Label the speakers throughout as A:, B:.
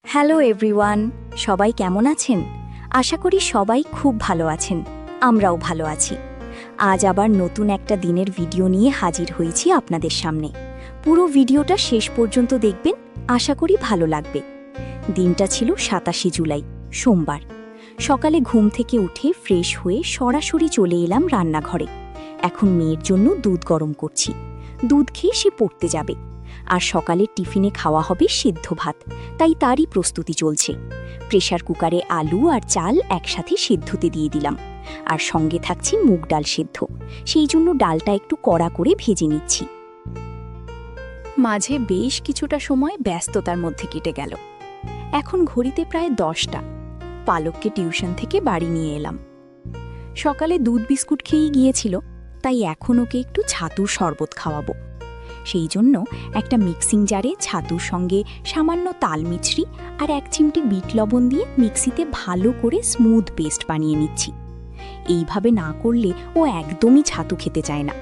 A: Hello everyone, সবাই কেমন আছেন? আশা করি সবাই খুব ভালো আছেন। আমরাও ভালো আছি। আজ আবার নতুন একটা দিনের ভিডিও নিয়ে হাজির হয়েছি আপনাদের সামনে। পুরো ভিডিওটা শেষ পর্যন্ত দেখবেন, আশা করি ভালো লাগবে। দিনটা ছিল ২৭শে জুলাই, সোমবার। সকালে ঘুম থেকে উঠে ফ্রেশ হয়ে সরাসরি চলে এলাম রান্নাঘরে। এখন মেয়ের জন্য দুধ গরম করছি। দুধ খেয়ে সে পড়তে যাবে, আর সকালের টিফিনে খাওয়া হবে সিদ্ধ ভাত, তাই তারই প্রস্তুতি চলছে। প্রেসার কুকারে আলু আর চাল একসাথে সিদ্ধতে দিয়ে দিলাম, আর সঙ্গে থাকছে মুগ ডাল সিদ্ধ। সেই জন্য ডালটা একটু কড়া করে ভেজে নিচ্ছি। মাঝে বেশ কিছুটা সময় ব্যস্ততার মধ্যে কেটে গেল। এখন ঘড়িতে প্রায় ১০টা। পালককে টিউশন থেকে বাড়ি নিয়ে এলাম। সকালে দুধ বিস্কুট খেয়েই গিয়েছিল, তাই এখন ওকে একটু ছাতুর শরবত খাওয়াবো। সেই জন্য একটা মিক্সিং জারে ছাতুর সঙ্গে সামান্য তাল মিছরি আর ১ চিমটি বিট লবণ দিয়ে মিক্সিতে ভালো করে স্মুথ পেস্ট বানিয়ে নিচ্ছি। এইভাবে না করলে ও একদমই ছাতু খেতে চায় না,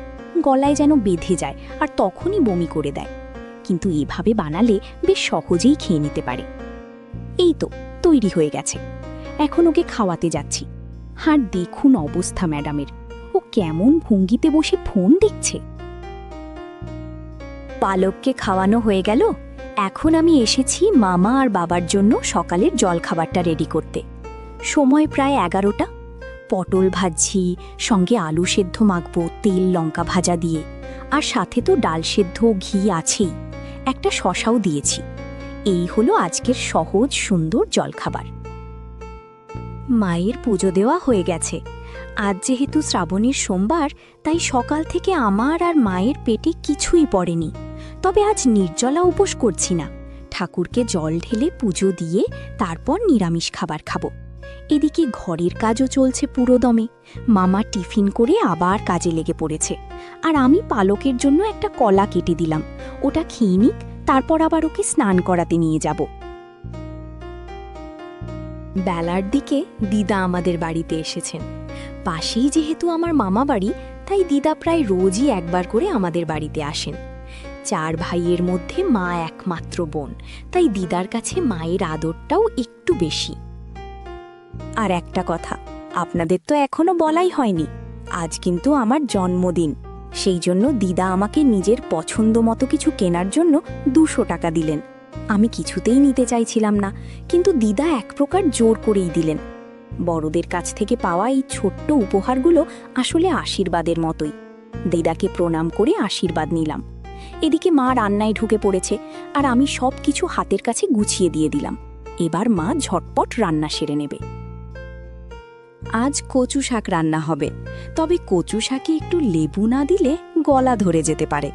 A: গলায় যেন বেঁধে যায় আর তখনই বমি করে দেয়। কিন্তু এভাবে বানালে বেশ সহজেই খেয়ে নিতে পারে। এই তো তৈরি হয়ে গেছে। এখন ওকে খাওয়াতে যাচ্ছি। আর দেখুন অবস্থা ম্যাডামের, ও কেমন ভঙ্গিতে বসে ফোন দেখছে। পালককে খাওয়ানো হয়ে গেল। এখন আমি এসেছি মামা আর বাবার জন্য সকালের জলখাবারটা রেডি করতে। সময় প্রায় ১১টা। পটল ভাজছি, সঙ্গে আলু সেদ্ধ মাখবো তেল লঙ্কা ভাজা দিয়ে, আর সাথে তো ডাল সেদ্ধ ঘি আছেই, একটা শশাও দিয়েছি। এই হলো আজকের সহজ সুন্দর জলখাবার। মায়ের পুজো দেওয়া হয়ে গেছে। আজ যেহেতু শ্রাবণীর সোমবার, তাই সকাল থেকে আমার আর মায়ের পেটে কিছুই পড়েনি। তবে আজ নির্জলা উপোস করছি না। ঠাকুরকে জল ঢেলে পুজো দিয়ে তারপর নিরামিষ খাবার খাবো। এদিকে ঘরের কাজও চলছে পুরোদমে। মামা টিফিন করে আবার কাজে লেগে পড়েছে, আর আমি পালকের জন্য একটা কলা কেটে দিলাম। ওটা খেয়ে নিক, তারপর আবার ওকে স্নান করাতে নিয়ে যাব। বেলার দিকে দিদা আমাদের বাড়িতে এসেছেন। পাশেই যেহেতু আমার মামা বাড়ি, তাই দিদা প্রায় রোজই একবার করে আমাদের বাড়িতে আসেন। ৪ ভাইয়ের মধ্যে মা একমাত্র বোন, তাই দিদার কাছে মায়ের আদরটাও একটু বেশি। আর একটা কথা, আপনাদের তো এখনো বলাই হয়নি, আজ কিন্তু আমার জন্মদিন। সেই জন্য দিদা আমাকে নিজের পছন্দ মতো কিছু কেনার জন্য ২০০ টাকা দিলেন। আমি কিছুতেই নিতে চাইছিলাম না, কিন্তু দিদা এক প্রকার জোর করেই দিলেন। বড়দের কাছ থেকে পাওয়া এই ছোট্ট উপহারগুলো আসলে আশীর্বাদের মতোই। দিদাকে প্রণাম করে আশীর্বাদ নিলাম। এদিকে মা রান্নায় ঢুকে পড়েছে, আর আমি সব কিছু হাতের কাছে গুছিয়ে দিয়ে দিলাম। এবার মা ঝটপট রান্না সেরে নেবে। আজ কচু শাক রান্না হবে, তবে কচু শাকে একটু লেবু না দিলে গলা ধরে যেতে পারে।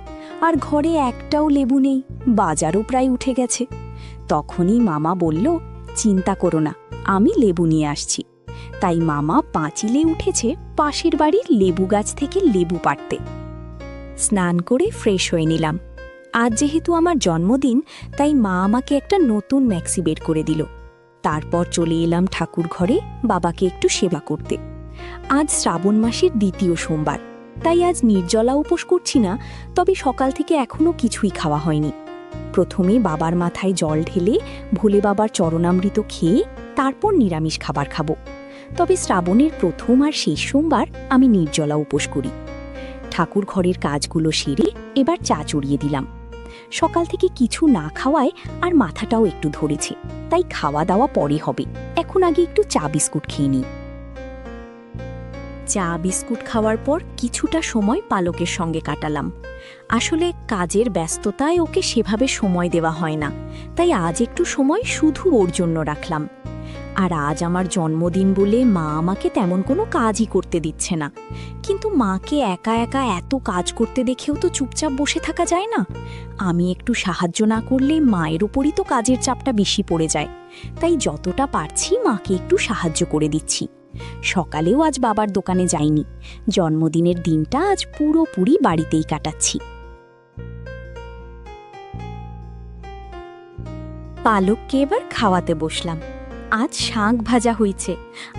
A: আর ঘরে একটাও লেবু নেই, বাজারও প্রায় উঠে গেছে। তখনই মামা বলল, চিন্তা করো না, আমি লেবু নিয়ে আসছি। তাই মামা পাঁচিলে উঠেছে পাশের বাড়ির লেবু গাছ থেকে লেবু পাড়তে। স্নান করে ফ্রেশ হয়ে নিলাম। আজ যেহেতু আমার জন্মদিন, তাই মা আমাকে একটা নতুন ম্যাক্সি বের করে দিল। তারপর চলে এলাম ঠাকুর ঘরে বাবাকে একটু সেবা করতে। আজ শ্রাবণ মাসের ২য় সোমবার, তাই আজ নির্জলা উপোস করছি না। তবে সকাল থেকে এখনো কিছুই খাওয়া হয়নি। প্রথমে বাবার মাথায় জল ঢেলে ভোলে বাবার চরণামৃত খেয়ে তারপর নিরামিষ খাবার খাবো। তবে শ্রাবণের প্রথম আর শেষ সোমবার আমি নির্জলা উপোস করি। ঠাকুর ঘরের কাজগুলো সেরে এবার চা চড়িয়ে দিলাম। সকাল থেকে কিছু না খাওয়ায় আর মাথাটাও একটু ধরেছে, তাই খাওয়া দাওয়া পরে হবে। এখন আগে একটু চা বিস্কুট খেয়ে নিই। চা বিস্কুট খাওয়ার পর কিছুটা সময় পালকের সঙ্গে কাটালাম। আসলে কাজের ব্যস্ততায় ওকে সেভাবে সময় দেওয়া হয় না, তাই আজ একটু সময় শুধু ওর জন্য রাখলাম। আর আজ আমার জন্মদিন বলে মা আমাকে তেমন কোনো কাজই করতে দিচ্ছে না। কিন্তু মাকে একা একা এত কাজ করতে দেখেও তো চুপচাপ বসে থাকা যায় না। আমি একটু সাহায্য না করলে মায়ের উপরই তো কাজের চাপটা বেশি পড়ে যায়। তাই যতটা পারছি মাকে একটু সাহায্য করে দিচ্ছি। সকালেও আজ বাবার দোকানে যাইনি। জন্মদিনের দিনটা আজ পুরোপুরি বাড়িতেই কাটাচ্ছি। পালককে এবার খাওয়াতে বসলাম। আজ শাক ভাজা হয়েছে,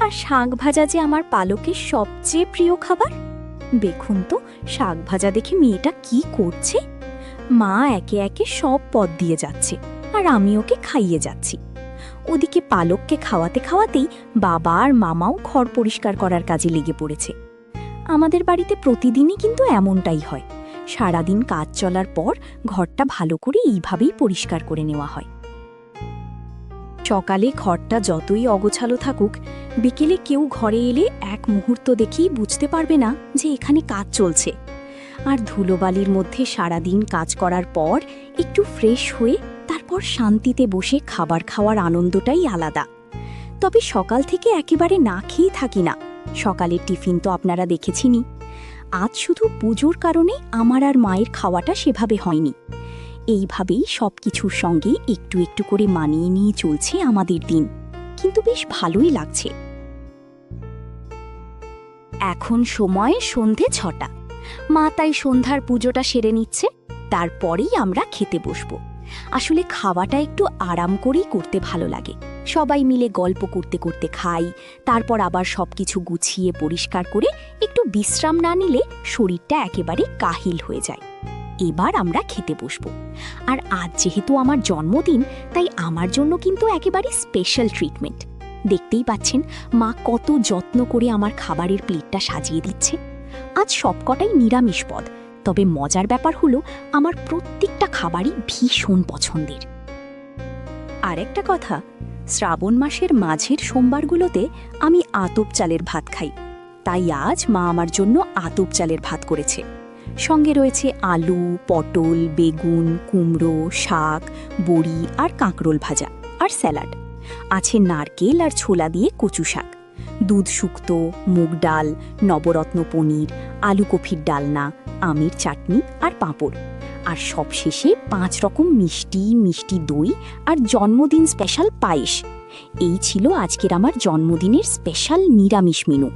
A: আর শাক ভাজা যে আমার পালকের সবচেয়ে প্রিয় খাবার। দেখুন তো শাক ভাজা দেখে মেয়েটা কি করছে। মা একে একে সব পদ দিয়ে যাচ্ছে, আর আমি ওকে খাইয়ে যাচ্ছি। ওদিকে পালককে খাওয়াতে খাওয়াতেই বাবা আর মামাও ঘর পরিষ্কার করার কাজে লেগে পড়েছে। আমাদের বাড়িতে প্রতিদিনই কিন্তু এমনটাই হয়। সারাদিন কাজ চলার পর ঘরটা ভালো করে এইভাবেই পরিষ্কার করে নেওয়া হয়। সকালে ঘরটা যতই অগোছালো থাকুক, বিকেলে কেউ ঘরে এলে এক মুহূর্ত দেখেই বুঝতে পারবে না যে এখানে কাজ চলছে। আর ধুলোবালির মধ্যে সারাদিন কাজ করার পর একটু ফ্রেশ হয়ে তারপর শান্তিতে বসে খাবার খাওয়ার আনন্দটাই আলাদা। তবে সকাল থেকে একেবারে না খেয়েই থাকি না। সকালের টিফিন তো আপনারা দেখেছেনই। আজ শুধু পুজোর কারণে আমার আর মায়ের খাওয়াটা সেভাবে হয়নি। এইভাবেই সব কিছুর সঙ্গে একটু একটু করে মানিয়ে নিয়ে চলছে আমাদের দিন, কিন্তু বেশ ভালোই লাগছে। এখন সময় সন্ধে 6টা। মা তাই সন্ধ্যার পুজোটা সেরে নিচ্ছে, তারপরেই আমরা খেতে বসবো। আসলে খাওয়াটা একটু আরাম করেই করতে ভালো লাগে। সবাই মিলে গল্প করতে করতে খাই, তারপর আবার সবকিছু গুছিয়ে পরিষ্কার করে একটু বিশ্রাম না নিলে শরীরটা একেবারে কাহিল হয়ে যায়। এবার আমরা খেতে বসবো। আর আজ যেহেতু আমার জন্মদিন, তাই আমার জন্য কিন্তু একেবারে স্পেশাল ট্রিটমেন্ট। দেখতেই পাচ্ছেন মা কত যত্ন করে আমার খাবারের প্লেটটা সাজিয়ে দিচ্ছে। আজ সবকটাই নিরামিষ পদ, তবে মজার ব্যাপার হলো আমার প্রত্যেকটা খাবারই ভীষণ পছন্দের। আর একটা কথা, শ্রাবণ মাসের মাঝের সোমবারগুলোতে আমি আতপ চালের ভাত খাই, তাই আজ মা আমার জন্য আতপ চালের ভাত করেছে। সঙ্গে রয়েছে আলু, পটল, বেগুন, কুমড়ো, শাক, বড়ি আর কাঁকরোল ভাজা, আর স্যালাড। আছে নারকেল আর ছোলা দিয়ে কচু শাক, দুধ শুক্তো, মুগ ডাল, নবরত্ন পনির, আলু কফির ডালনা, আমের চাটনি আর পাঁপড়। আর সবশেষে 5 রকম মিষ্টি, মিষ্টি দই আর জন্মদিন স্পেশাল পায়েস। এই ছিল আজকের আমার জন্মদিনের স্পেশাল নিরামিষ মেনু।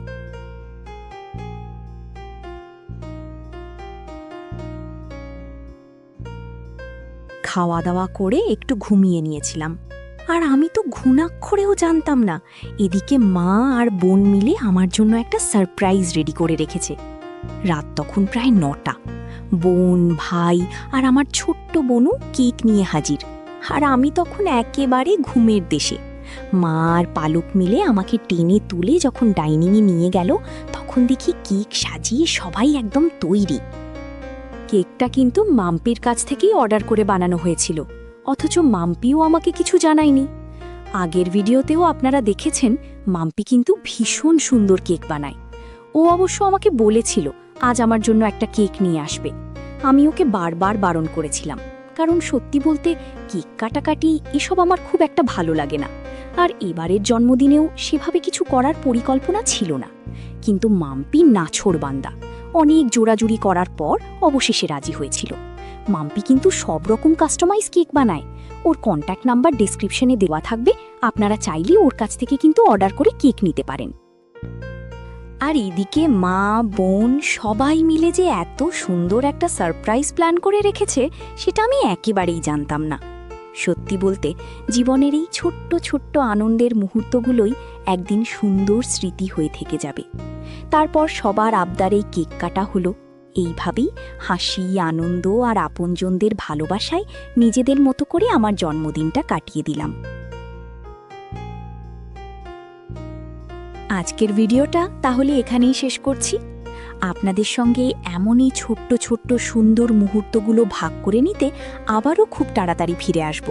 A: খাওয়া দাওয়া করে একটু ঘুমিয়ে নিয়েছিলাম, আর আমি তো ঘুণাক্ষরেও জানতাম না এদিকে মা আর বোন মিলে আমার জন্য একটা সারপ্রাইজ রেডি করে রেখেছে। রাত তখন প্রায় 9টা। বোন, ভাই আর আমার ছোট্ট বোনও কেক নিয়ে হাজির, আর আমি তখন একেবারে ঘুমের দেশে। মা আর পালক মিলে আমাকে টেনে তুলে যখন ডাইনিংয়ে নিয়ে গেল, তখন দেখি কেক সাজিয়ে সবাই একদম তৈরি। কেকটা কিন্তু মাম্পির কাছ থেকেই অর্ডার করে বানানো হয়েছিল, অথচ মাম্পিও আমাকে কিছু জানায়নি। আগের ভিডিওতেও আপনারা দেখেছেন মাম্পি কিন্তু ভীষণ সুন্দর কেক বানায়। ও অবশ্য আমাকে বলেছিল আজ আমার জন্য একটা কেক নিয়ে আসবে। আমি ওকে বারবার বারণ করেছিলাম, কারণ সত্যি বলতে কেক কাটাকাটি এসব আমার খুব একটা ভালো লাগে না। আর এবারের জন্মদিনেও সেভাবে কিছু করার পরিকল্পনা ছিল না। কিন্তু মাম্পি নাছোড়বান্দা, অনেক জোড়াজুড়ি করার পর অবশেষে রাজি হয়েছিল। মাম্পি কিন্তু সব রকম কাস্টমাইজ কেক বানায়। ওর কন্ট্যাক্ট নাম্বার ডেসক্রিপশনে দেওয়া থাকবে, আপনারা চাইলে ওর কাছ থেকে কিন্তু অর্ডার করে কেক নিতে পারেন। আর এদিকে মা, বোন সবাই মিলে যে এত সুন্দর একটা সারপ্রাইজ প্ল্যান করে রেখেছে, সেটা আমি একেবারেই জানতাম না। সত্যি বলতে জীবনের এই ছোট্ট ছোট্ট আনন্দের মুহূর্তগুলোই একদিন সুন্দর স্মৃতি হয়ে থেকে যাবে। তারপর সবার আবদারেই কেক কাটা হলো। এইভাবেই হাসি, আনন্দ আর আপনজনদের ভালোবাসায় নিজেদের মতো করে আমার জন্মদিনটা কাটিয়ে দিলাম। আজকের ভিডিওটা তাহলে এখানেই শেষ করছি। আপনাদের সঙ্গে এমনই ছোট্ট ছোট্ট সুন্দর মুহূর্তগুলো ভাগ করে নিতে আবারও খুব তাড়াতাড়ি ফিরে আসব।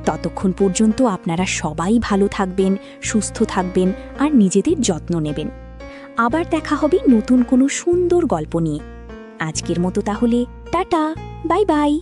A: ততক্ষণ পর্যন্ত আপনারা সবাই ভালো থাকবেন, সুস্থ থাকবেন আর নিজেদের যত্ন নেবেন। আবার দেখা হবে নতুন কোনো সুন্দর গল্প নিয়ে। আজকের মতো তাহলে টাটা, বাই বাই।